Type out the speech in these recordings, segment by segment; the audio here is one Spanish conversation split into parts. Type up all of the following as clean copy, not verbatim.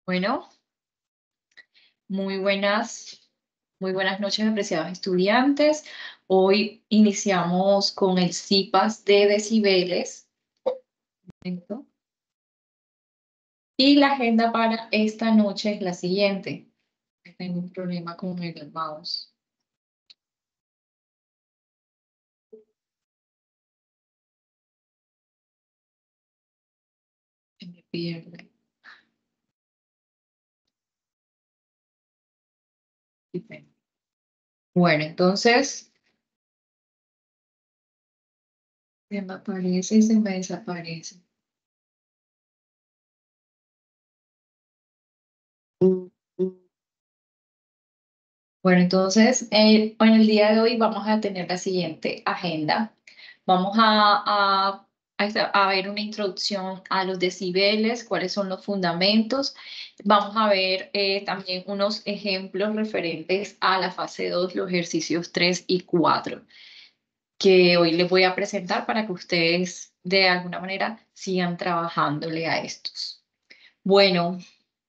Bueno, muy buenas noches, apreciados estudiantes. Hoy iniciamos con el CIPAS de decibeles. ¿Correcto? Y la agenda para esta noche es la siguiente. Tengo un problema con el mouse. Se me pierde. Bueno, entonces se me aparece y se me desaparece. Bueno, entonces, en el día de hoy vamos a tener la siguiente agenda. Vamos a ver una introducción a los decibeles, cuáles son los fundamentos. Vamos a ver también unos ejemplos referentes a la fase 2, los ejercicios 3 y 4, que hoy les voy a presentar para que ustedes de alguna manera sigan trabajándole a estos. Bueno,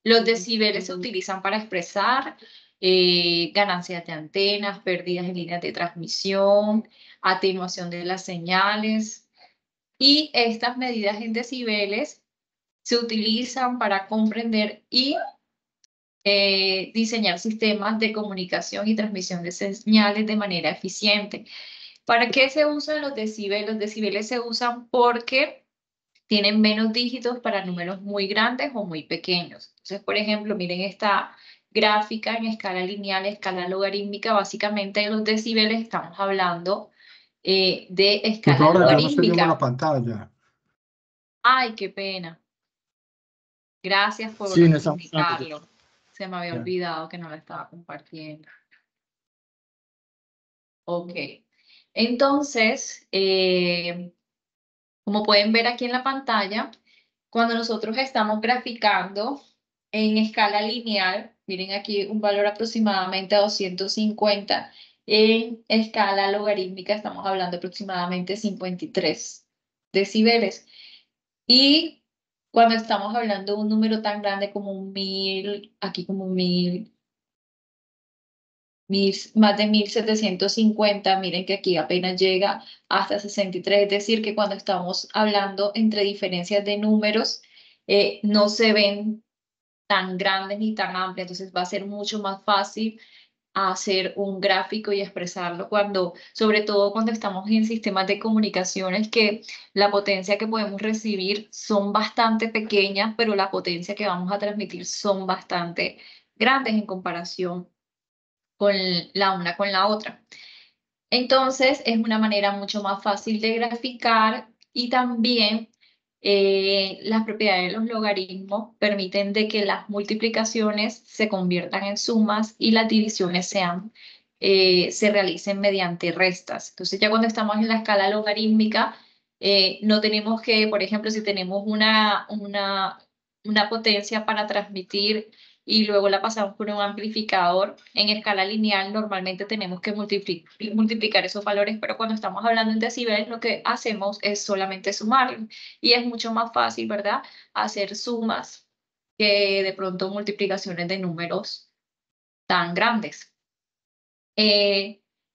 los decibeles se utilizan para expresar ganancias de antenas, pérdidas en líneas de transmisión, atenuación de las señales. Y estas medidas en decibeles se utilizan para comprender y diseñar sistemas de comunicación y transmisión de señales de manera eficiente. ¿Para qué se usan los decibeles? Los decibeles se usan porque tienen menos dígitos para números muy grandes o muy pequeños. Entonces, por ejemplo, miren esta gráfica en escala lineal, escala logarítmica. Básicamente en los decibeles estamos hablando de escala Ahora ya no estoy viendo la logarítmica. pantalla. Ay, qué pena. Gracias por Sí, no estamos viendo. indicarlo. Se me había olvidado que no la estaba compartiendo. Ok. Entonces, como pueden ver aquí en la pantalla, cuando nosotros estamos graficando en escala lineal, miren aquí un valor aproximadamente a 250, en escala logarítmica estamos hablando aproximadamente 53 decibeles. Y cuando estamos hablando de un número tan grande como 1000, aquí como 1000, más de 1750, miren que aquí apenas llega hasta 63, es decir, que cuando estamos hablando entre diferencias de números, no se ven tan grandes ni tan amplias, entonces va a ser mucho más fácil hacer un gráfico y expresarlo sobre todo cuando estamos en sistemas de comunicaciones que la potencia que podemos recibir son bastante pequeñas, pero la potencia que vamos a transmitir son bastante grandes en comparación con la una con la otra. Entonces, es una manera mucho más fácil de graficar y también las propiedades de los logaritmos permiten de que las multiplicaciones se conviertan en sumas y las divisiones se realicen mediante restas. Entonces, ya cuando estamos en la escala logarítmica, no tenemos que, por ejemplo, si tenemos una potencia para transmitir y luego la pasamos por un amplificador. En escala lineal normalmente tenemos que multiplicar esos valores, pero cuando estamos hablando en decibeles lo que hacemos es solamente sumar y es mucho más fácil, ¿verdad? Hacer sumas que de pronto multiplicaciones de números tan grandes.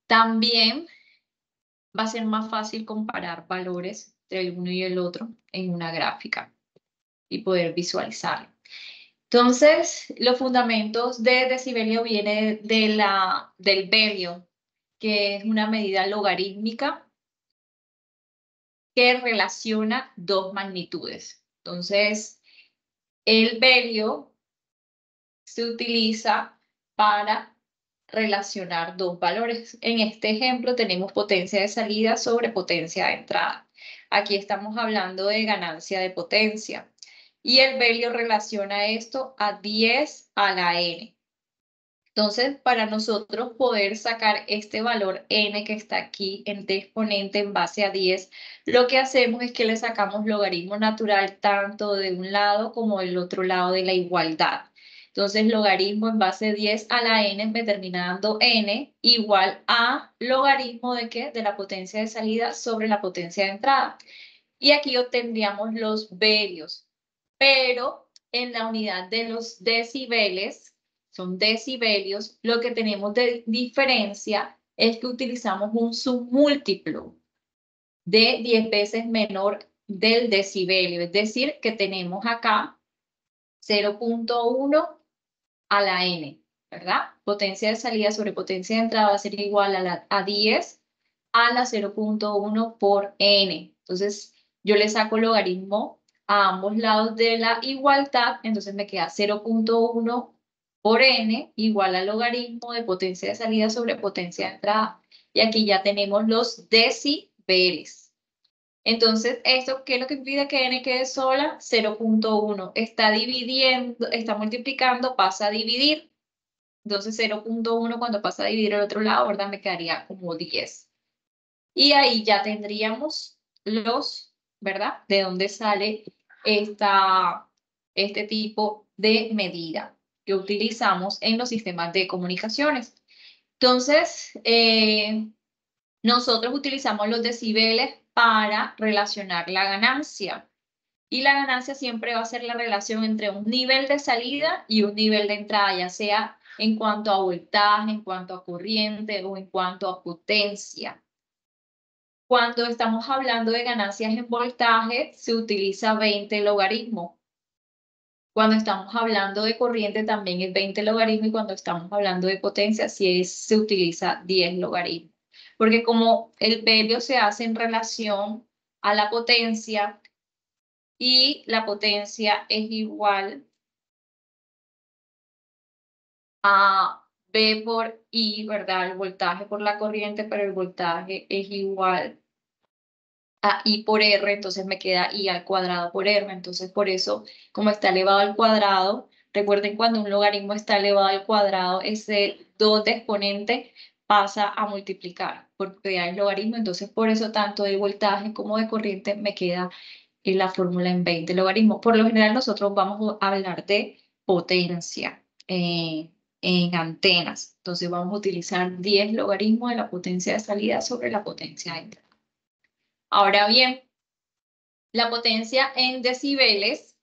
También va a ser más fácil comparar valores entre el uno y el otro en una gráfica y poder visualizarlo. Entonces, los fundamentos de decibelio viene del velio, que es una medida logarítmica que relaciona dos magnitudes. Entonces, el velio se utiliza para relacionar dos valores. En este ejemplo tenemos potencia de salida sobre potencia de entrada. Aquí estamos hablando de ganancia de potencia. Y el velio relaciona esto a 10 a la n. Entonces, para nosotros poder sacar este valor n que está aquí en de exponente en base a 10, lo que hacemos es que le sacamos logaritmo natural tanto de un lado como del otro lado de la igualdad. Entonces, logaritmo en base de 10 a la n me termina dando n igual a logaritmo de ¿qué? De la potencia de salida sobre la potencia de entrada. Y aquí obtendríamos los velios. Pero en la unidad de los decibeles, son decibelios, lo que tenemos de diferencia es que utilizamos un submúltiplo de 10 veces menor del decibelio, es decir, que tenemos acá 0.1 a la n, ¿verdad? Potencia de salida sobre potencia de entrada va a ser igual a 10 a la 0.1 por n. Entonces, yo le saco logaritmo a ambos lados de la igualdad, entonces me queda 0.1 por n igual al logaritmo de potencia de salida sobre potencia de entrada. Y aquí ya tenemos los decibeles. Entonces, ¿esto qué es lo que impide que n quede sola? 0.1. Está dividiendo, está multiplicando, pasa a dividir. Entonces, 0.1 cuando pasa a dividir al otro lado, ¿verdad? Me quedaría como 10. Y ahí ya tendríamos los, ¿verdad? De dónde sale este tipo de medida que utilizamos en los sistemas de comunicaciones. Entonces, nosotros utilizamos los decibeles para relacionar la ganancia. Y la ganancia siempre va a ser la relación entre un nivel de salida y un nivel de entrada, ya sea en cuanto a voltaje, en cuanto a corriente o en cuanto a potencia. Cuando estamos hablando de ganancias en voltaje, se utiliza 20 logaritmo. Cuando estamos hablando de corriente también es 20 logaritmo y cuando estamos hablando de potencia se utiliza 10 logaritmo. Porque como el velio se hace en relación a la potencia y la potencia es igual a V por I, ¿verdad? El voltaje por la corriente, pero el voltaje es igual a I por R, entonces me queda I al cuadrado por R. Entonces, por eso, como está elevado al cuadrado, recuerden cuando un logaritmo está elevado al cuadrado, ese 2 de exponente pasa a multiplicar por propiedad del logaritmo. Entonces, por eso tanto de voltaje como de corriente me queda en la fórmula en 20 logaritmos. Por lo general, nosotros vamos a hablar de potencia en antenas. Entonces, vamos a utilizar 10 logaritmos de la potencia de salida sobre la potencia de entrada. Ahora bien, la potencia en decibeles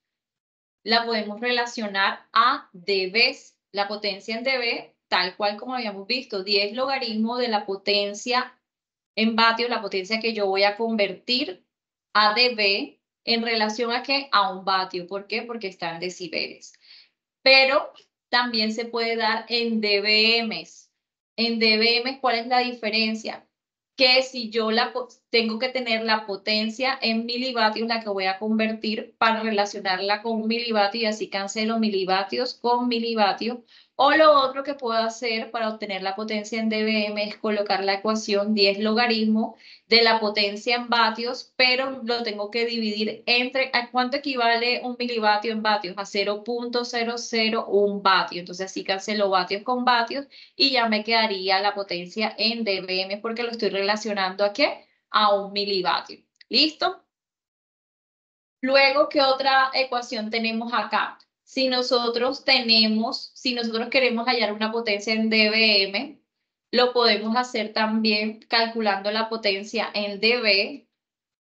la podemos relacionar a dB. La potencia en dB, tal cual como habíamos visto, 10 logaritmos de la potencia en vatios, la potencia que yo voy a convertir a dB en relación a qué? A un vatio. ¿Por qué? Porque está en decibeles. Pero también se puede dar en dBm. En dBm, ¿cuál es la diferencia? Que si yo tengo que tener la potencia en milivatios, la que voy a convertir para relacionarla con milivatio y así cancelo milivatios con milivatios. O lo otro que puedo hacer para obtener la potencia en dBm es colocar la ecuación 10 logaritmo de la potencia en vatios, pero lo tengo que dividir entre, ¿a cuánto equivale un milivatio en vatios? A 0.001 vatio. Entonces así cancelo vatios con vatios y ya me quedaría la potencia en dBm porque lo estoy relacionando ¿a qué? A un milivatio. ¿Listo? Luego, ¿qué otra ecuación tenemos acá? Si nosotros queremos hallar una potencia en dBm, lo podemos hacer también calculando la potencia en dB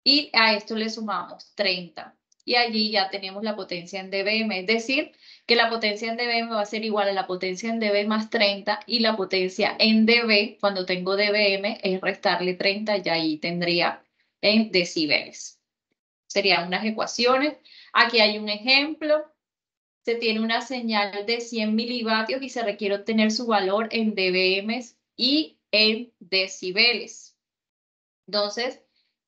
y a esto le sumamos 30. Y allí ya tenemos la potencia en dBm, es decir, que la potencia en dBm va a ser igual a la potencia en dB más 30 y la potencia en dB, cuando tengo dBm, es restarle 30 y ahí tendría en decibeles. Serían unas ecuaciones. Aquí hay un ejemplo. Se tiene una señal de 100 milivatios y se requiere obtener su valor en dBm y en decibeles. Entonces,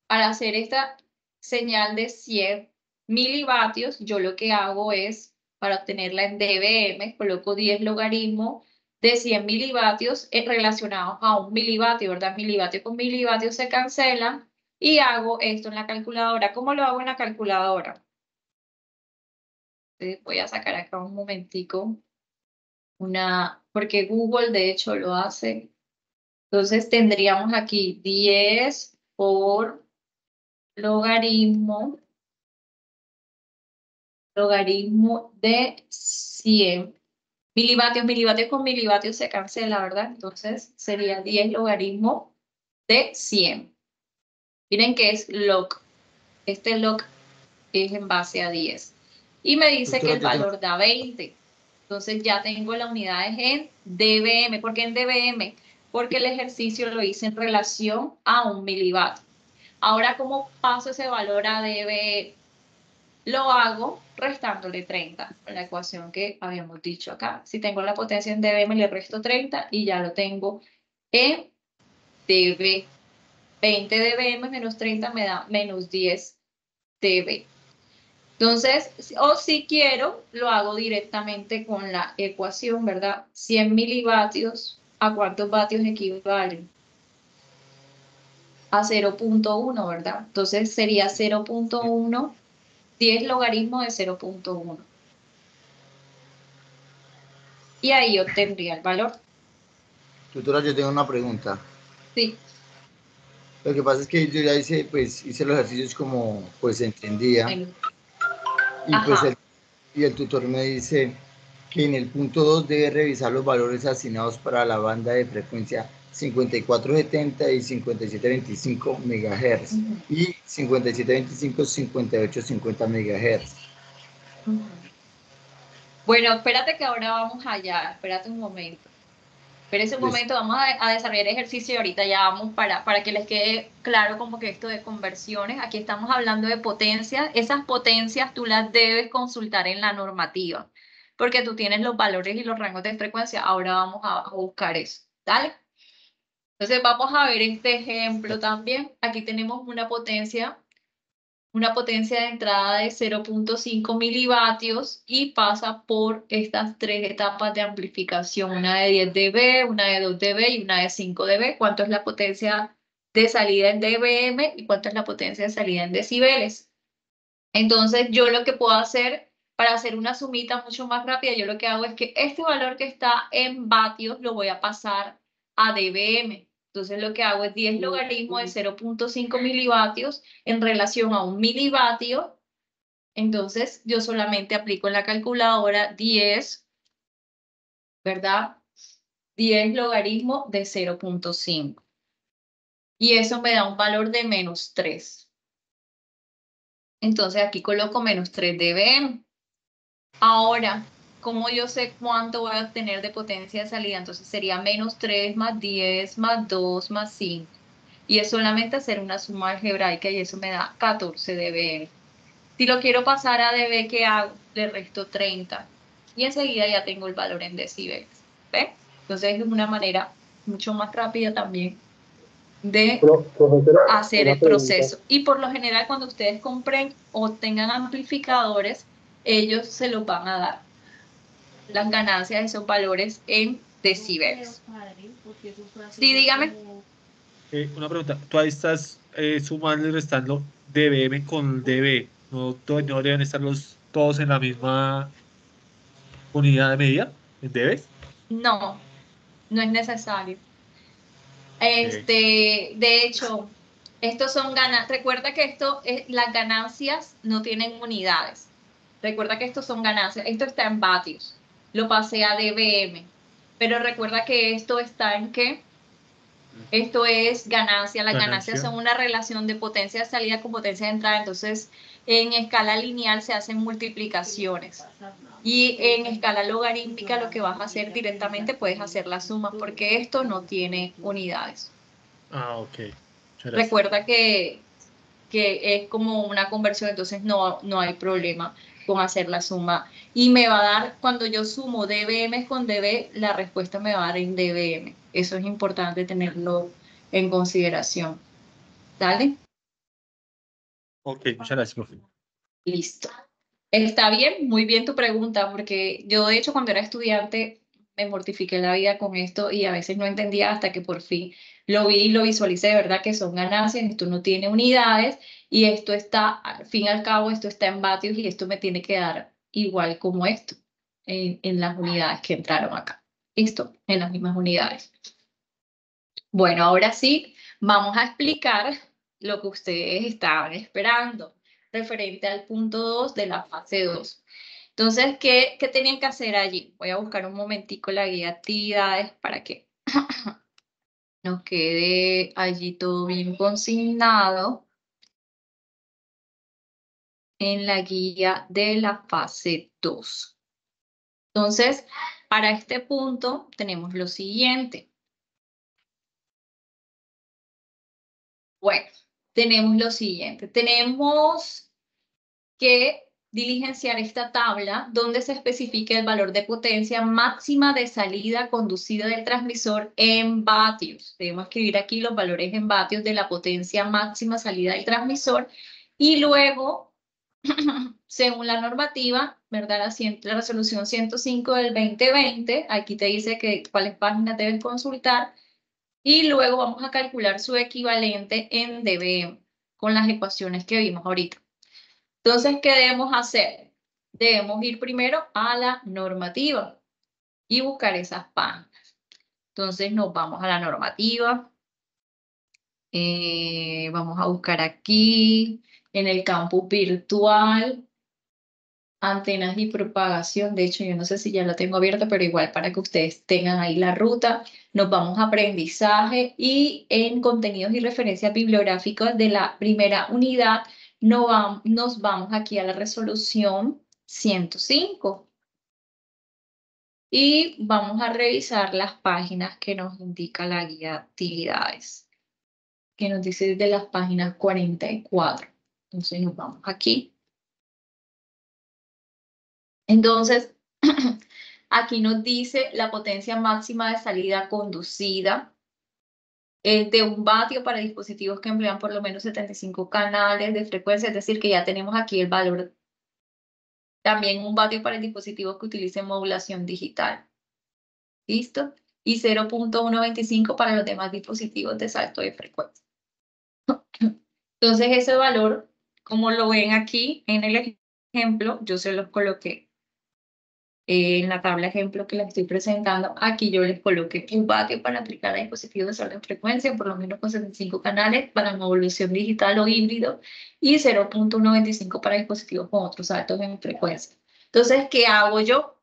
para hacer esta señal de 100 milivatios, yo lo que hago es, para obtenerla en dBm, coloco 10 logaritmos de 100 milivatios relacionados a un milivatio, ¿verdad? Milivatio con milivatio se cancelan y hago esto en la calculadora. ¿Cómo lo hago en la calculadora? Voy a sacar acá un momentico porque Google de hecho lo hace. Entonces tendríamos aquí 10 por logaritmo de 100 milivatios. Milivatios con milivatios se cancela, ¿verdad? Entonces sería 10 logaritmo de 100. Miren que es log. Este log es en base a 10. Y me dice que Doctora, el valor da 20. Entonces ya tengo las unidades en dBm. ¿Por qué en dBm? Porque el ejercicio lo hice en relación a 1 milivatio. Ahora, ¿cómo paso ese valor a dB? Lo hago restándole 30, la ecuación que habíamos dicho acá. Si tengo la potencia en dBm, le resto 30 y ya lo tengo en dB. 20 dBm menos 30 me da menos 10 dB. Entonces, o si quiero, lo hago directamente con la ecuación, ¿verdad? 100 milivatios, ¿a cuántos vatios equivalen? A 0.1, ¿verdad? Entonces sería 0.1, 10 logaritmo de 0.1. Y ahí obtendría el valor. doctora, yo tengo una pregunta. Sí. Lo que pasa es que yo ya hice, pues, hice los ejercicios como pues entendía Bueno, y pues ajá. el tutor me dice que en el punto 2 debe revisar los valores asignados para la banda de frecuencia 5470 y 5725 MHz Ujú, y 5725 5850 MHz. ujú. Bueno, espérate que ahora vamos allá. Espérate un momento. Espérate un Listo. momento, vamos a desarrollar ejercicio y ahorita ya vamos para que les quede claro como que esto de conversiones. Aquí estamos hablando de potencias. Esas potencias tú las debes consultar en la normativa, porque tú tienes los valores y los rangos de frecuencia. Ahora vamos a buscar eso. ¿Dale? Entonces vamos a ver este ejemplo también. Aquí tenemos una potencia de entrada de 0.5 milivatios y pasa por estas tres etapas de amplificación, una de 10 dB, una de 2 dB y una de 5 dB. ¿Cuánto es la potencia de salida en dBm y cuánto es la potencia de salida en decibeles? Entonces yo lo que puedo hacer para hacer una sumita mucho más rápida, yo lo que hago es que este valor que está en vatios lo voy a pasar a dBm. Entonces lo que hago es 10 logaritmo de 0.5 milivatios en relación a 1 milivatio. Entonces yo solamente aplico en la calculadora 10, ¿verdad? 10 logaritmo de 0.5. Y eso me da un valor de menos 3. Entonces aquí coloco menos 3 dBm. Ahora, ¿cómo yo sé cuánto voy a obtener de potencia de salida? Entonces sería menos 3 más 10 más 2 más 5. Y es solamente hacer una suma algebraica y eso me da 14 dB. Si lo quiero pasar a dB, ¿qué hago? Le resto 30. Y enseguida ya tengo el valor en decibeles. ¿Ve? Entonces es una manera mucho más rápida también de Profesora, hacer una el pregunta. proceso. Y por lo general, cuando ustedes compren o tengan amplificadores, ellos se los van a dar las ganancias de esos valores en decibeles. Sí, dígame. Una pregunta. Tú ahí estás sumando y restando dBm con dB. No, no deben estar todos en la misma unidad de medida, en dB. No, no es necesario. Ok. De hecho, estos son ganancias. Recuerda que las ganancias no tienen unidades. Recuerda que estos son ganancias. Esto está en vatios. Lo pasé a dBm. Pero recuerda que esto está en ¿qué? Esto es ganancia. Las ganancias Ganancia. son una relación de potencia de salida con potencia de entrada. Entonces, en escala lineal se hacen multiplicaciones. Y en escala logarítmica lo que vas a hacer directamente puedes hacer la suma porque esto no tiene unidades. Ah, ok. Muchas gracias. Recuerda que es como una conversión, entonces no hay problema con hacer la suma. Y me va a dar, cuando yo sumo dBm con dB, la respuesta me va a dar en dBm. Eso es importante tenerlo en consideración. ¿Dale? Ok, muchas gracias, profe. Listo. Está bien, muy bien tu pregunta, porque yo de hecho cuando era estudiante me mortifiqué la vida con esto y a veces no entendía hasta que por fin lo vi y lo visualicé, de verdad que son ganancias, esto no tiene unidades y esto está, al fin y al cabo, esto está en vatios y esto me tiene que dar igual como esto en las unidades que entraron acá. Listo, en las mismas unidades. Bueno, ahora sí, vamos a explicar lo que ustedes estaban esperando, referente al punto 2 de la fase 2. Entonces, ¿qué tenían que hacer allí? Voy a buscar un momentico la guía de actividades para que nos quede allí todo bien consignado. en la guía de la fase 2. Entonces, para este punto tenemos lo siguiente. Bueno, tenemos lo siguiente. Tenemos que diligenciar esta tabla donde se especifica el valor de potencia máxima de salida conducida del transmisor en vatios. Debemos escribir aquí los valores en vatios de la potencia máxima salida del transmisor y luego, según la normativa, ¿verdad? La resolución 105 del 2020, aquí te dice que cuáles páginas deben consultar y luego vamos a calcular su equivalente en dBm con las ecuaciones que vimos ahorita. Entonces, ¿qué debemos hacer? Debemos ir primero a la normativa y buscar esas páginas. Entonces, nos vamos a la normativa. Vamos a buscar aquí, en el campus virtual, antenas y propagación. De hecho, yo no sé si ya la tengo abierta, pero igual para que ustedes tengan ahí la ruta. Nos vamos a aprendizaje y en contenidos y referencias bibliográficas de la primera unidad nos vamos aquí a la resolución 105. Y vamos a revisar las páginas que nos indica la guía de actividades, que nos dice desde las páginas 44. Entonces nos vamos aquí. Entonces, aquí nos dice la potencia máxima de salida conducida de 1 vatio para dispositivos que emplean por lo menos 75 canales de frecuencia, es decir, que ya tenemos aquí el valor. También 1 vatio para el dispositivo que utilice modulación digital. ¿Listo? Y 0.125 para los demás dispositivos de salto de frecuencia. Entonces, ese valor, como lo ven aquí en el ejemplo, yo se los coloqué en la tabla ejemplo que les estoy presentando. Aquí yo les coloqué 1 vatio para aplicar a dispositivos de salto de frecuencia, por lo menos con 75 canales para modulación digital o híbrido, y 0.125 para dispositivos con otros saltos en frecuencia. Entonces, ¿qué hago yo?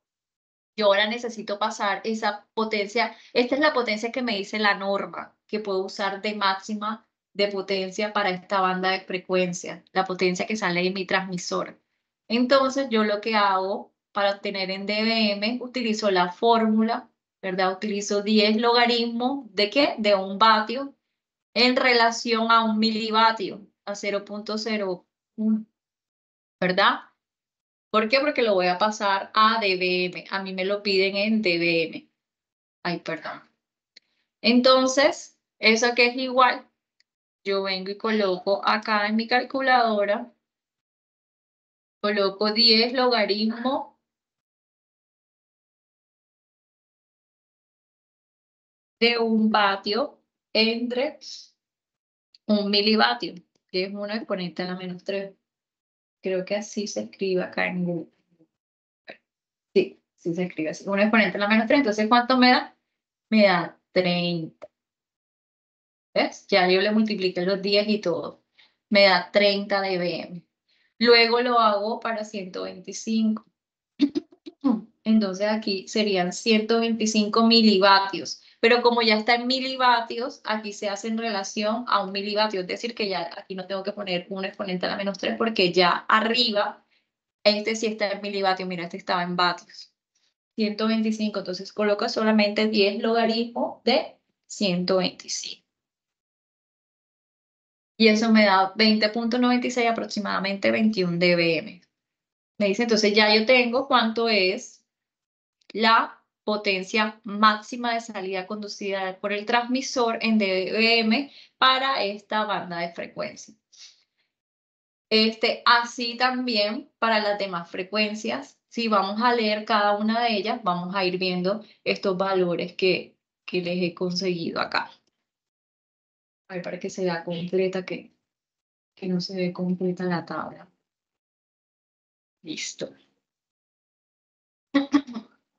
Yo ahora necesito pasar esa potencia. Esta es la potencia que me dice la norma, que puedo usar de máxima de potencia para esta banda de frecuencia, la potencia que sale de mi transmisor. Entonces, yo lo que hago para obtener en dBm, utilizo la fórmula, ¿verdad? Utilizo 10 logaritmos ¿de qué? De 1 vatio en relación a 1 milivatio, a 0.01, ¿verdad? ¿Por qué? Porque lo voy a pasar a dBm. A mí me lo piden en dBm. Ay, perdón. Entonces, eso que es igual, yo vengo y coloco acá en mi calculadora, coloco 10 logaritmo de 1 vatio entre 1 milivatio, que es 1 exponente a la menos 3. Creo que así se escribe acá en Google. Sí, sí se escribe así. 1 exponente a la menos 3. Entonces, ¿cuánto me da? Me da 30. ¿Ves? Ya yo le multipliqué los 10 y todo. Me da 30 dBm. Luego lo hago para 125. Entonces aquí serían 125 milivatios. Pero como ya está en milivatios, aquí se hace en relación a 1 milivatio. Es decir, que ya aquí no tengo que poner 1 exponente a la menos 3 porque ya arriba, este sí está en milivatios. Mira, este estaba en vatios. 125. Entonces coloca solamente 10 logaritmos de 125. Y eso me da 20.96, aproximadamente 21 dBm. Me dice, entonces ya yo tengo cuánto es la potencia máxima de salida conducida por el transmisor en dBm para esta banda de frecuencia. Así también para las demás frecuencias, si vamos a leer cada una de ellas, vamos a ir viendo estos valores que les he conseguido acá. A ver, para que se vea completa, que no se ve completa la tabla. Listo.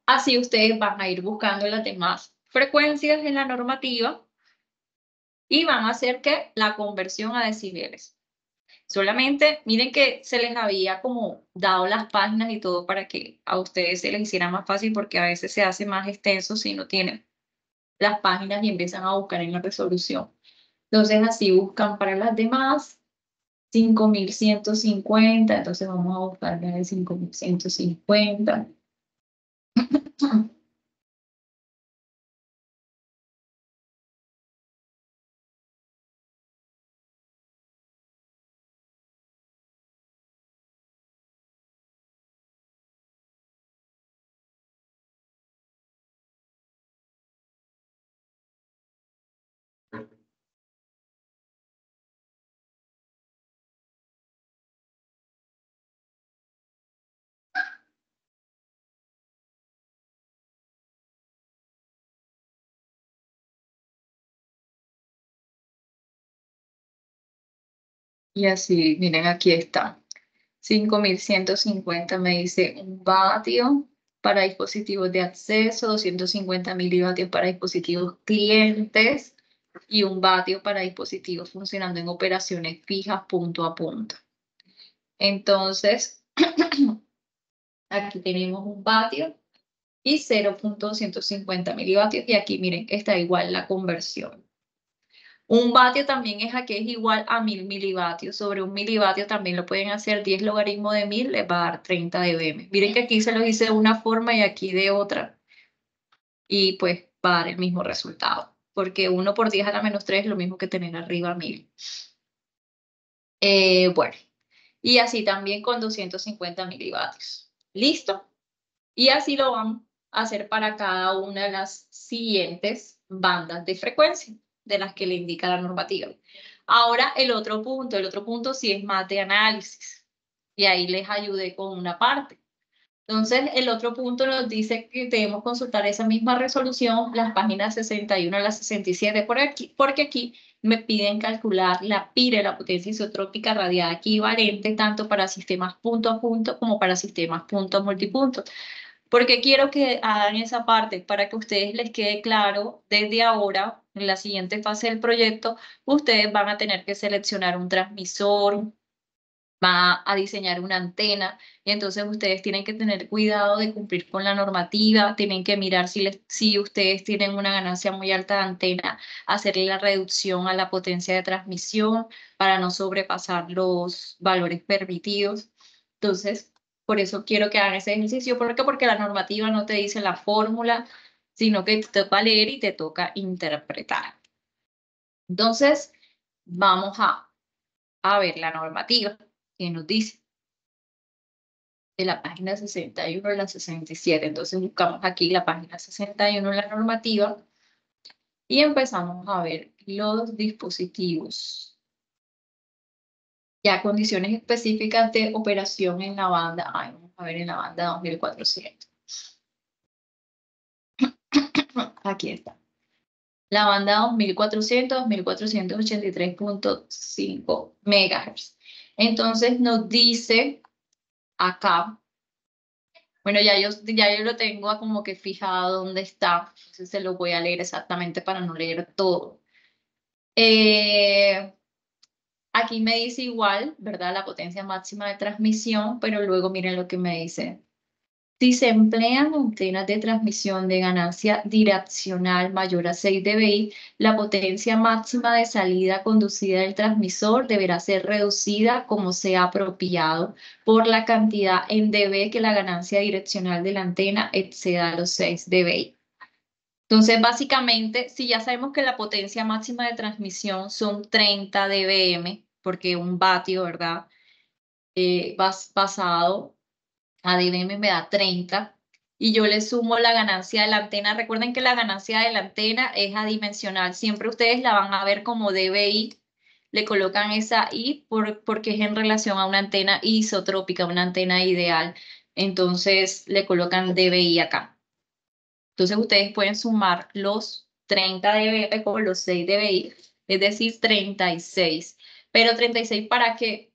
Así ustedes van a ir buscando las demás frecuencias en la normativa y van a hacer que la conversión a decibeles. Solamente, miren que se les había como dado las páginas y todo para que a ustedes se les hiciera más fácil, porque a veces se hace más extenso si no tienen las páginas y empiezan a buscar en la resolución. Entonces así buscan para las demás 5.150, entonces vamos a buscar la de 5.150. Y así, miren, aquí está. 5.150 me dice un vatio para dispositivos de acceso, 250 milivatios para dispositivos clientes y un vatio para dispositivos funcionando en operaciones fijas punto a punto. Entonces, aquí tenemos un vatio y 0.250 milivatios y aquí miren, está igual la conversión. Un vatio también es aquí, es igual a 1.000 milivatios. Sobre un milivatio también lo pueden hacer 10 logaritmos de 1.000, les va a dar 30 dBm. Miren que aquí se los hice de una forma y aquí de otra. Y pues va a dar el mismo resultado. Porque 1 por 10 a la menos 3 es lo mismo que tener arriba 1.000. Bueno, y así también con 250 milivatios. ¿Listo? Y así lo vamos a hacer para cada una de las siguientes bandas de frecuencia de las que le indica la normativa. Ahora el otro punto sí es más de análisis. Y ahí les ayudé con una parte. Entonces, el otro punto nos dice que debemos consultar esa misma resolución, las páginas 61 a las 67, porque aquí me piden calcular la PIRE, la potencia isotrópica radiada equivalente, tanto para sistemas punto a punto como para sistemas punto a multipunto. Porque quiero que hagan esa parte para que a ustedes les quede claro desde ahora, en la siguiente fase del proyecto, ustedes van a tener que seleccionar un transmisor, va a diseñar una antena, y entonces ustedes tienen que tener cuidado de cumplir con la normativa, tienen que mirar si ustedes tienen una ganancia muy alta de antena, hacerle la reducción a la potencia de transmisión para no sobrepasar los valores permitidos. Entonces, por eso quiero que hagan ese ejercicio. ¿Por qué? Porque la normativa no te dice la fórmula, sino que te toca leer y te toca interpretar. Entonces, vamos a ver la normativa que nos dice de la página 61 a la 67. Entonces buscamos aquí la página 61 en la normativa y empezamos a ver los dispositivos. Ya condiciones específicas de operación en la banda. Vamos a ver en la banda 2400. Aquí está. La banda 2400, 2483.5 MHz. Entonces nos dice acá. Bueno, ya yo lo tengo como que fijado dónde está, entonces se lo voy a leer exactamente para no leer todo. Aquí me dice igual, ¿verdad? La potencia máxima de transmisión, pero luego miren lo que me dice. Si se emplean antenas de transmisión de ganancia direccional mayor a 6 dBi, la potencia máxima de salida conducida del transmisor deberá ser reducida como sea apropiado por la cantidad en dB que la ganancia direccional de la antena exceda los 6 dBi. Entonces, básicamente, si ya sabemos que la potencia máxima de transmisión son 30 dBm, porque un vatio, ¿verdad? Basado a dBm me da 30 y yo le sumo la ganancia de la antena. Recuerden que la ganancia de la antena es adimensional. Siempre ustedes la van a ver como dBi. Le colocan esa I porque es en relación a una antena isotrópica, una antena ideal. Entonces le colocan dBi acá. Entonces ustedes pueden sumar los 30 dB con los 6 dBi, es decir, 36. Pero 36 ¿para qué?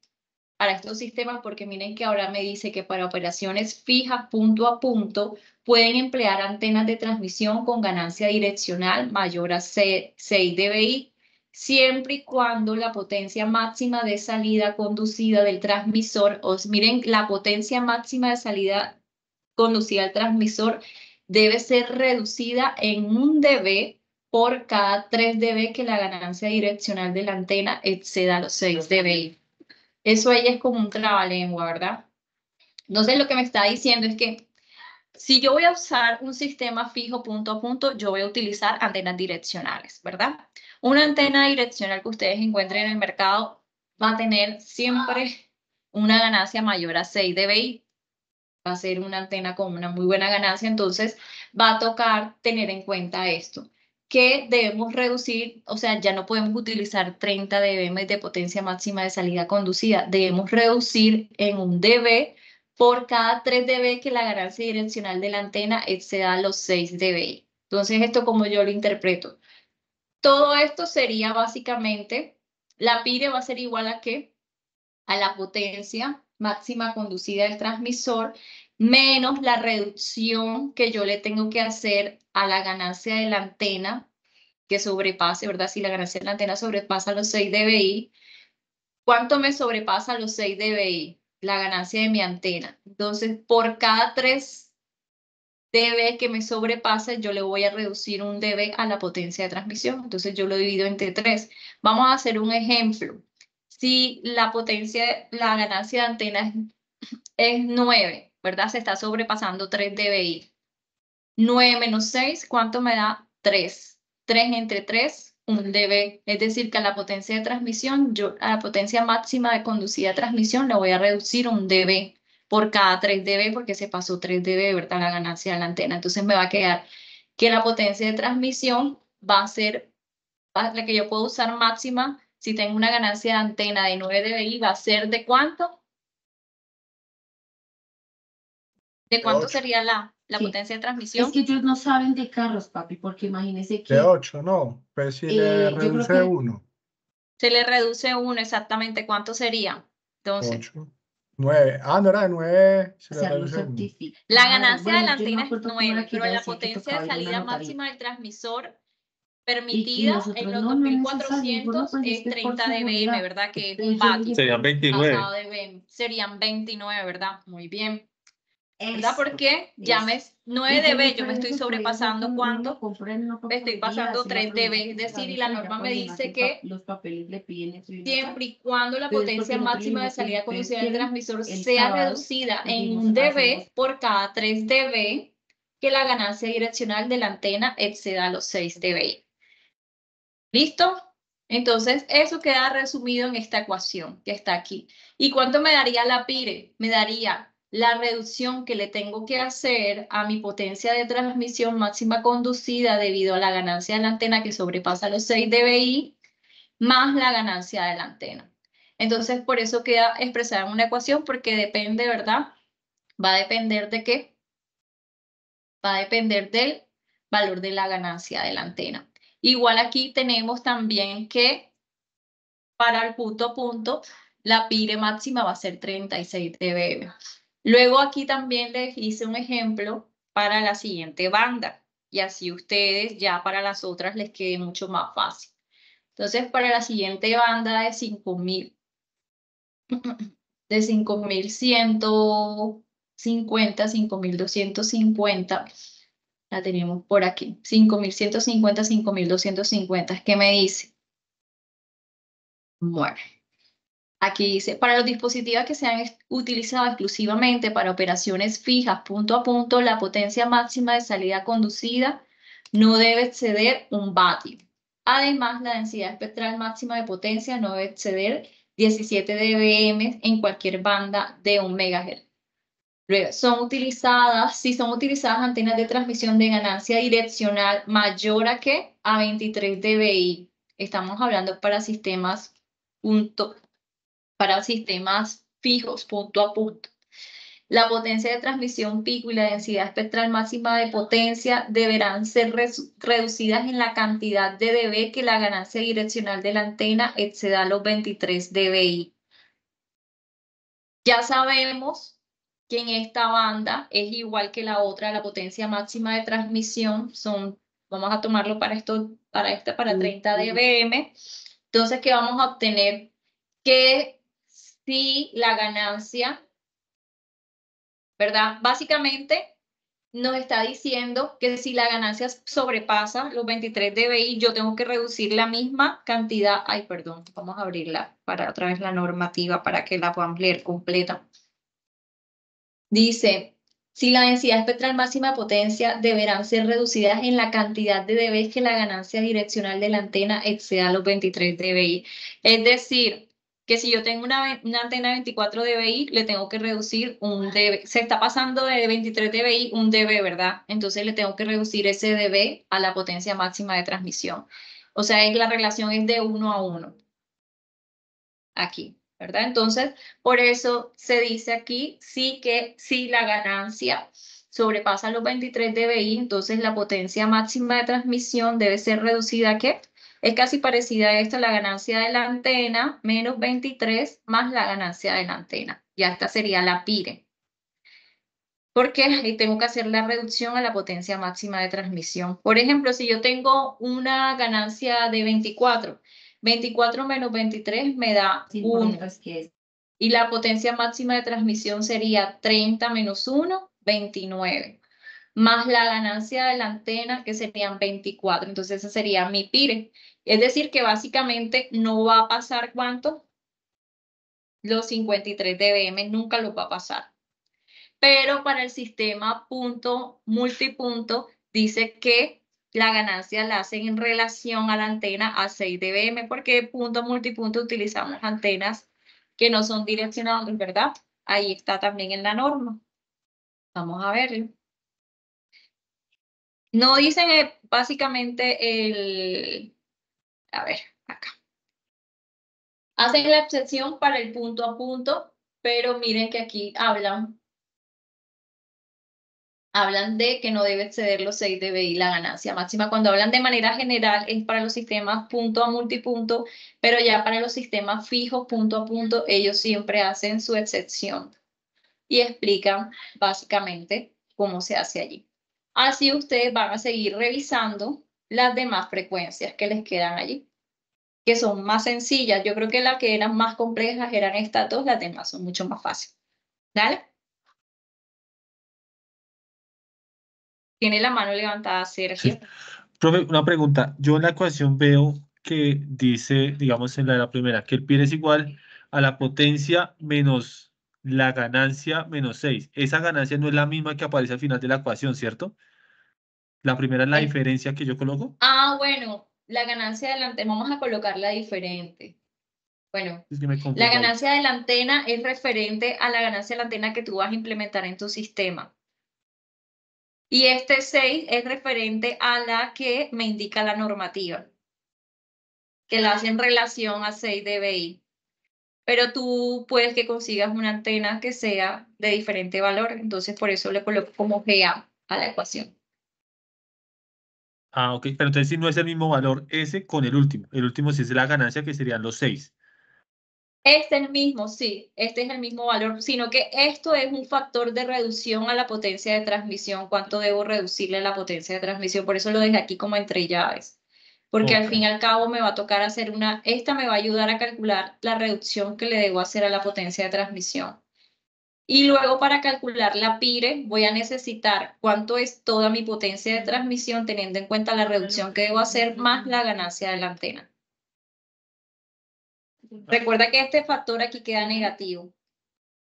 Para estos sistemas, porque miren que ahora me dice que para operaciones fijas punto a punto pueden emplear antenas de transmisión con ganancia direccional mayor a 6 dBi, siempre y cuando la potencia máxima de salida conducida del transmisor, miren, la potencia máxima de salida conducida al transmisor debe ser reducida en 1 dB por cada 3 dB que la ganancia direccional de la antena exceda los 6 dBi. Eso ahí es como un trabalengua, ¿verdad? Entonces lo que me está diciendo es que si yo voy a usar un sistema fijo punto a punto, yo voy a utilizar antenas direccionales, ¿verdad? Una antena direccional que ustedes encuentren en el mercado va a tener siempre una ganancia mayor a 6 dBi. Va a ser una antena con una muy buena ganancia, entonces va a tocar tener en cuenta esto, que debemos reducir, o sea, ya no podemos utilizar 30 dB de potencia máxima de salida conducida, debemos reducir en 1 dB por cada 3 dB que la ganancia direccional de la antena exceda los 6 dBi. Entonces, esto como yo lo interpreto. Todo esto sería básicamente, la PIRE va a ser igual a ¿qué? A la potencia máxima conducida del transmisor menos la reducción que yo le tengo que hacer a la ganancia de la antena que sobrepase, ¿verdad? Si la ganancia de la antena sobrepasa los 6 dBi, ¿cuánto me sobrepasa los 6 dBi? La ganancia de mi antena. Entonces, por cada 3 dB que me sobrepase, yo le voy a reducir 1 dB a la potencia de transmisión. Entonces, yo lo divido entre 3. Vamos a hacer un ejemplo. Si la potencia, la ganancia de antena es 9, ¿verdad? Se está sobrepasando 3 dBi. 9 menos 6, ¿cuánto me da? 3. 3 entre 3, 1 dB. Es decir, que a la potencia de transmisión, yo a la potencia máxima de conducida de transmisión le voy a reducir 1 dB por cada 3 dB porque se pasó 3 dB, ¿verdad? La ganancia de la antena. Entonces me va a quedar que la potencia de transmisión va a ser la que yo puedo usar máxima. Si tengo una ganancia de antena de 9 dBi, va a ser ¿de cuánto? ¿De cuánto 8. sería la Sí. potencia de Es transmisión? que ellos no saben de carros, papi, porque imagínese que De 8, no. Pues si le yo creo reduce que 1, Se le reduce 1 exactamente. ¿Cuánto sería? Entonces, 8. 9. Ah, no era de 9, se le hacer los reduce 1. certificados. la ganancia de Bueno, la yo no me antena es acuerdo cómo era 9, que pero ella la decía que potencia de tocaba ir a una salida notaría. máxima del transmisor Y permitida en nosotros los no es necesario. Bueno, 2400 pues es es que por 30 dBm, seguridad. ¿verdad? Que es un Entonces yo le vatio dije, Serían pues, 29. pasado de BM. Serían 29, ¿verdad? Muy bien. ¿Verdad? esto, Porque ya me eso. 9 Y yo le dB, yo me estoy pregunto que eso sobrepasando uno lo ¿cuánto? compra en una Me estoy papelería, pasando hace la 3 pregunta dB, es que se decir, hace y la por allá norma me cuando uno hace dice que los papeles le piden eso y uno siempre sabe. y cuando la Entonces, potencia porque nosotros le máxima de dijimos que salida si ustedes conducida del quieren, transmisor el sea sábado reducida en conseguimos, 1 dB hacemos por cada 3 dB que la ganancia direccional de la antena exceda los 6 dB. ¿Listo? Entonces, eso queda resumido en esta ecuación que está aquí. ¿Y cuánto me daría la PIRE? Me daría la reducción que le tengo que hacer a mi potencia de transmisión máxima conducida debido a la ganancia de la antena que sobrepasa los 6 dBi, más la ganancia de la antena. Entonces, por eso queda expresada en una ecuación, porque depende, ¿verdad? Va a depender de qué? Va a depender del valor de la ganancia de la antena. Igual aquí tenemos también que para el punto a punto, la PIRE máxima va a ser 36 dBm. Luego aquí también les hice un ejemplo para la siguiente banda, y así ustedes ya para las otras les quede mucho más fácil. Entonces, para la siguiente banda de 5.000, de 5.150, 5.250, la tenemos por aquí. 5.150, 5.250. ¿Qué me dice? Bueno, aquí dice, para los dispositivos que sean utilizados exclusivamente para operaciones fijas punto a punto, la potencia máxima de salida conducida no debe exceder 1 vatio. Además, la densidad espectral máxima de potencia no debe exceder 17 dBm en cualquier banda de 1 MHz. Luego, si son utilizadas antenas de transmisión de ganancia direccional mayor a ¿qué? A 23 dBi. Estamos hablando para sistemas fijos, punto a punto. La potencia de transmisión pico y la densidad espectral máxima de potencia deberán ser reducidas en la cantidad de dB que la ganancia direccional de la antena exceda los 23 dBi. Ya sabemos que en esta banda es igual que la otra, la potencia máxima de transmisión vamos a tomarlo para 30 dBm. Entonces, ¿qué vamos a obtener? Que si la ganancia, ¿verdad? Básicamente, nos está diciendo que si la ganancia sobrepasa los 23 dBi, yo tengo que reducir la misma cantidad. Ay, perdón, vamos a abrirla para otra vez la normativa para que la podamos leer completa. Dice, si la densidad espectral máxima de potencia deberán ser reducidas en la cantidad de dB que la ganancia direccional de la antena exceda los 23 dBi. Es decir, que si yo tengo una antena de 24 dBi, le tengo que reducir un dB. Se está pasando de 23 dBi un dB, ¿verdad? Entonces le tengo que reducir ese dB a la potencia máxima de transmisión. O sea, la relación es de 1 a 1. Aquí, ¿verdad? Entonces, por eso se dice aquí, sí que si la ganancia sobrepasa los 23 dBi, entonces la potencia máxima de transmisión debe ser reducida ¿a qué? Es casi parecida a esto, la ganancia de la antena menos 23 más la ganancia de la antena. Ya esta sería la PIRE. Porque tengo que hacer la reducción a la potencia máxima de transmisión. Por ejemplo, si yo tengo una ganancia de 24, 24 menos 23 me da 1. Y la potencia máxima de transmisión sería 30 menos 1, 29. Más la ganancia de la antena, que serían 24. Entonces, esa sería mi PIRE. Es decir, que básicamente no va a pasar, ¿cuánto? Los 53 dBm, nunca los va a pasar. Pero para el sistema punto multipunto, dice que la ganancia la hacen en relación a la antena a 6 dBm, porque punto multipunto utilizamos antenas que no son direccionadas, ¿verdad? Ahí está también en la norma. Vamos a verlo. No dicen básicamente a ver, acá. Hacen la excepción para el punto a punto, pero miren que aquí hablan de que no debe exceder los 6 dBi la ganancia máxima. Cuando hablan de manera general es para los sistemas punto a multipunto, pero ya para los sistemas fijos punto a punto, ellos siempre hacen su excepción y explican básicamente cómo se hace allí. Así ustedes van a seguir revisando las demás frecuencias que les quedan allí, que son más sencillas. Yo creo que las que eran más complejas eran estas dos, las demás son mucho más fáciles. ¿Dale? Tiene la mano levantada, Sergio. Sí. Profe, una pregunta. Yo en la ecuación veo que dice, digamos en la primera, que el pi es igual a la potencia menos la ganancia menos 6. Esa ganancia no es la misma que aparece al final de la ecuación, ¿cierto? La primera es la diferencia que yo coloco. Bueno, la ganancia de la antena, vamos a colocarla diferente. Bueno, Es que me la confundo ahí. ganancia de la antena es referente a la ganancia de la antena que tú vas a implementar en tu sistema. Y este 6 es referente a la que me indica la normativa, que la hace en relación a 6 dBi. Pero tú puedes que consigas una antena que sea de diferente valor, entonces por eso le coloco como GA a la ecuación. Ah, ok. Pero entonces si no es el mismo valor ese con el último. El último sí es la ganancia que serían los 6. Este es el mismo, sí, este es el mismo valor, sino que esto es un factor de reducción a la potencia de transmisión. ¿Cuánto debo reducirle la potencia de transmisión? Por eso lo dejé aquí como entre llaves. Porque al fin y al cabo me va a tocar hacer esta me va a ayudar a calcular la reducción que le debo hacer a la potencia de transmisión. Y luego para calcular la PIRE voy a necesitar cuánto es toda mi potencia de transmisión teniendo en cuenta la reducción que debo hacer más la ganancia de la antena. Recuerda que este factor aquí queda negativo.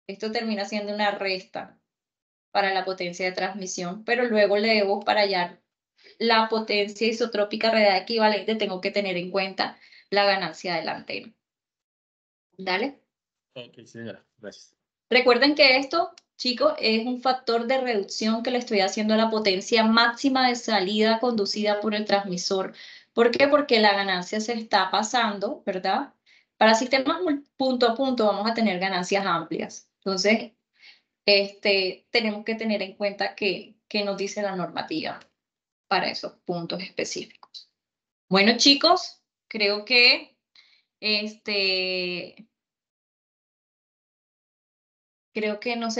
Esto termina siendo una resta para la potencia de transmisión, pero luego le debo para hallar la potencia isotrópica real equivalente, tengo que tener en cuenta la ganancia de la antena. ¿Dale? Ok, señora, gracias. Recuerden que esto, chicos, es un factor de reducción que le estoy haciendo a la potencia máxima de salida conducida por el transmisor. ¿Por qué? Porque la ganancia se está pasando, ¿verdad? Para sistemas punto a punto vamos a tener ganancias amplias. Entonces, tenemos que tener en cuenta que nos dice la normativa para esos puntos específicos. Bueno, chicos, creo que no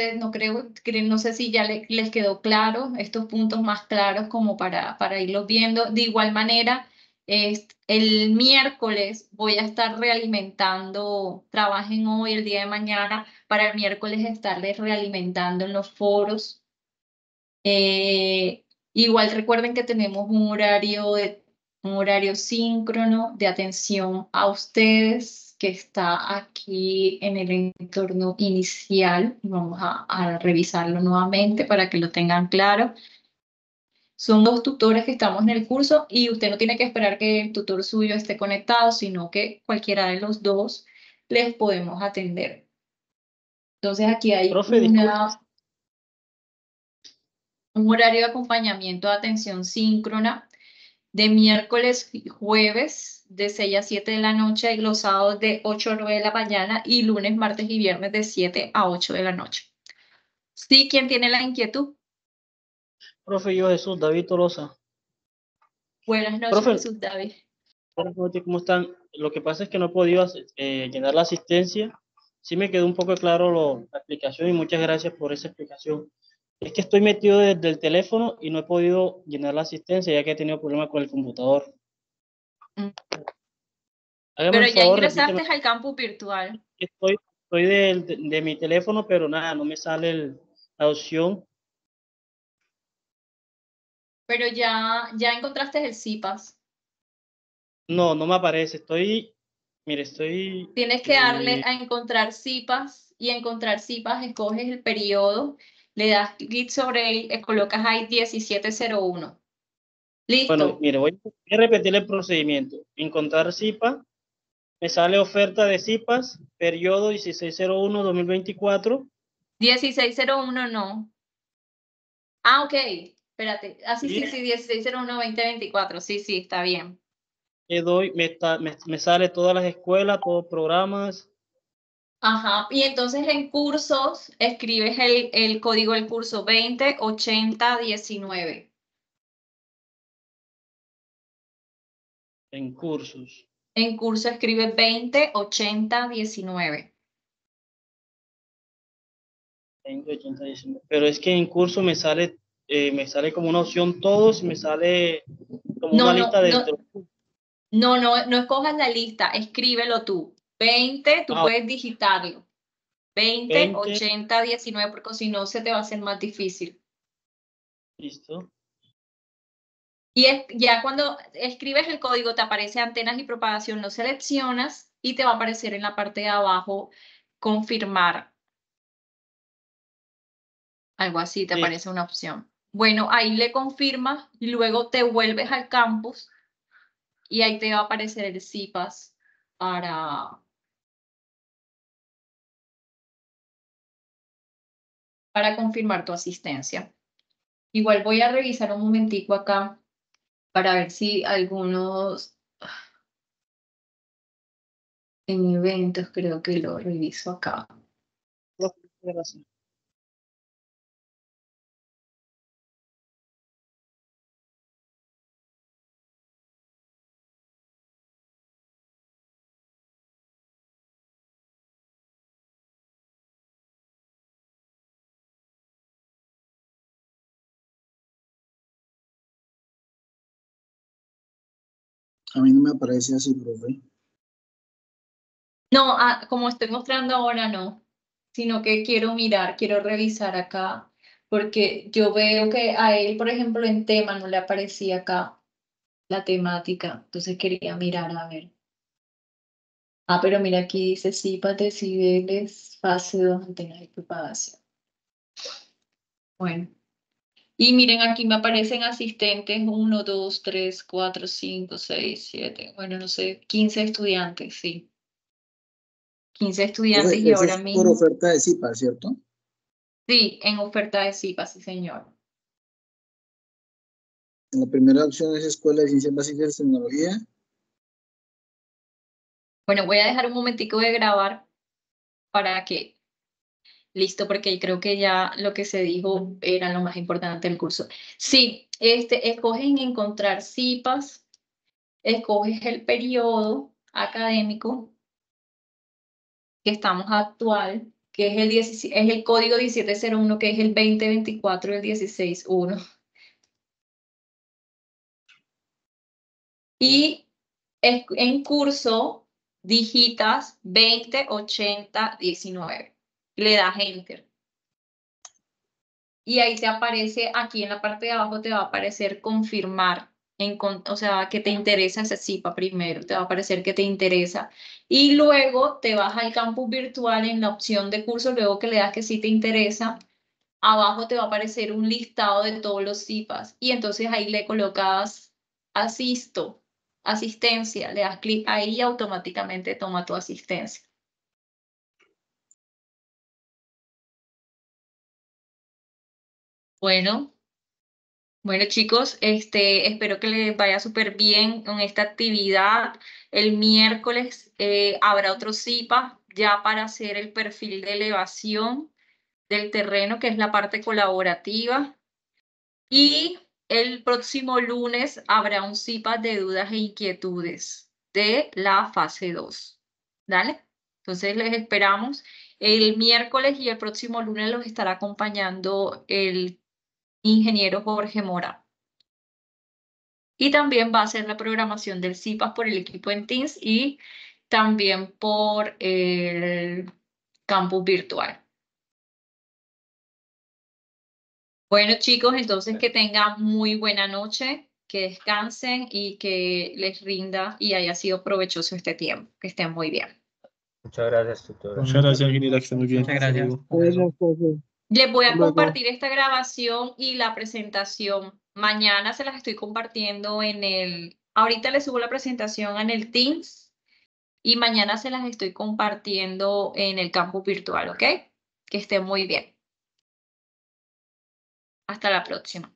sé si ya les quedó claro estos puntos más claros como para irlos viendo. De igual manera, el miércoles voy a estar realimentando, trabajen hoy, el día de mañana, para el miércoles estarles realimentando en los foros Igual recuerden que tenemos un horario síncrono de atención a ustedes que está aquí en el entorno inicial. Vamos a revisarlo nuevamente para que lo tengan claro. Son 2 tutores que estamos en el curso y usted no tiene que esperar que el tutor suyo esté conectado, sino que cualquiera de los 2 les podemos atender. Entonces aquí hay Profe, disculpe. un horario de acompañamiento de atención síncrona de miércoles y jueves de 6 a 7 de la noche y los sábados de 8 a 9 de la mañana y lunes, martes y viernes de 7 a 8 de la noche. ¿Sí? ¿Quién tiene la inquietud? Profe, yo Jesús, David Tolosa. Buenas noches, Profe, Jesús David. buenas noches, ¿cómo están? Lo que pasa es que no he podido llenar la asistencia. Sí me quedó un poco claro la explicación y muchas gracias por esa explicación. Es que estoy metido desde el teléfono y no he podido llenar la asistencia ya que he tenido problemas con el computador. Hágame Pero el ya favor, ingresaste repíteme. al campus virtual. Estoy de mi teléfono, pero nada, no me sale la opción. Pero ya encontraste el CIPAS. No, no me aparece. Mire, Tienes que darle a encontrar CIPAS y encontrar CIPAS, escoges el periodo, le das clic sobre él, colocas ahí 1701. Bueno, Listo. mire, voy a repetir el procedimiento. Encontrar CIPA, me sale oferta de CIPAS, periodo 1601-2024. 1601 no. Ah, ok. Espérate. Ah, sí, Y 1601-2024. Sí, está bien. le doy, me sale todas las escuelas, todos programas. Ajá. Y entonces en cursos escribes el código del curso 208019. En cursos. En curso escribe 208019. 20, pero es que en curso me sale como una opción todos, me sale como una lista de No escojas la lista, escríbelo tú. 20, tú Ah, puedes digitarlo. 20, 20, 80, 19, porque si no se te va a hacer más difícil. listo. Y ya cuando escribes el código te aparece antenas y propagación, lo seleccionas y te va a aparecer en la parte de abajo confirmar. Algo así te Listo. aparece una opción. Bueno, ahí le confirmas y luego te vuelves al campus y ahí te va a aparecer el CIPAS para confirmar tu asistencia. Igual voy a revisar un momentico acá para ver si algunos en eventos, creo que lo reviso acá. Gracias. A mí no me aparece así, profe. No, como estoy mostrando ahora, no, sino que quiero mirar, quiero revisar acá, porque yo veo que a él, por ejemplo, en tema no le aparecía acá la temática, entonces quería mirar a ver. Ah, pero mira, aquí dice CIPAS, decibeles, fase 2, antenas de propagación. Bueno. Y miren, aquí me aparecen asistentes 1, 2, 3, 4, 5, 6, 7, bueno, no sé, 15 estudiantes, sí. 15 estudiantes Profe, y eso ahora es por mismo, oferta de CIPA, ¿cierto? sí, en oferta de CIPA, sí, señor. En la primera opción es Escuela de Ciencias Básicas y Tecnología. Bueno, voy a dejar un momentico de grabar para que, listo, porque creo que ya lo que se dijo era lo más importante del curso. Sí, escogen encontrar CIPAS, escoges el periodo académico que estamos actual, que es el código 1701, que es el 2024 del 16.1. Y en curso digitas 208019. Le das enter. y ahí te aparece, aquí en la parte de abajo te va a aparecer confirmar, o sea, que te interesa ese CIPA primero, te va a aparecer que te interesa. Y luego te vas al campus virtual en la opción de curso, luego que le das que sí te interesa, abajo te va a aparecer un listado de todos los CIPAs y entonces ahí le colocas asistencia, le das clic ahí y automáticamente toma tu asistencia. Bueno, chicos, espero que les vaya súper bien con esta actividad. El miércoles habrá otro CIPA ya para hacer el perfil de elevación del terreno, que es la parte colaborativa. Y el próximo lunes habrá un CIPA de dudas e inquietudes de la fase 2. ¿Dale? Entonces les esperamos. El miércoles y el próximo lunes los estará acompañando el ingeniero Jorge Mora. Y también va a hacer la programación del CIPA por el equipo en Teams y también por el campus virtual. Bueno, chicos, entonces que tengan muy buena noche, que descansen y que les rinda y haya sido provechoso este tiempo. Que estén muy bien. Muchas gracias, tutora. Muchas gracias, ingeniera, que esté muy bien. Muchas gracias. Hasta luego. Gracias, profe. Les voy a Hasta luego. compartir esta grabación y la presentación. Mañana se las estoy compartiendo ahorita les subo la presentación en el Teams y mañana se las estoy compartiendo en el campus virtual, ¿ok? Que estén muy bien. Hasta la próxima.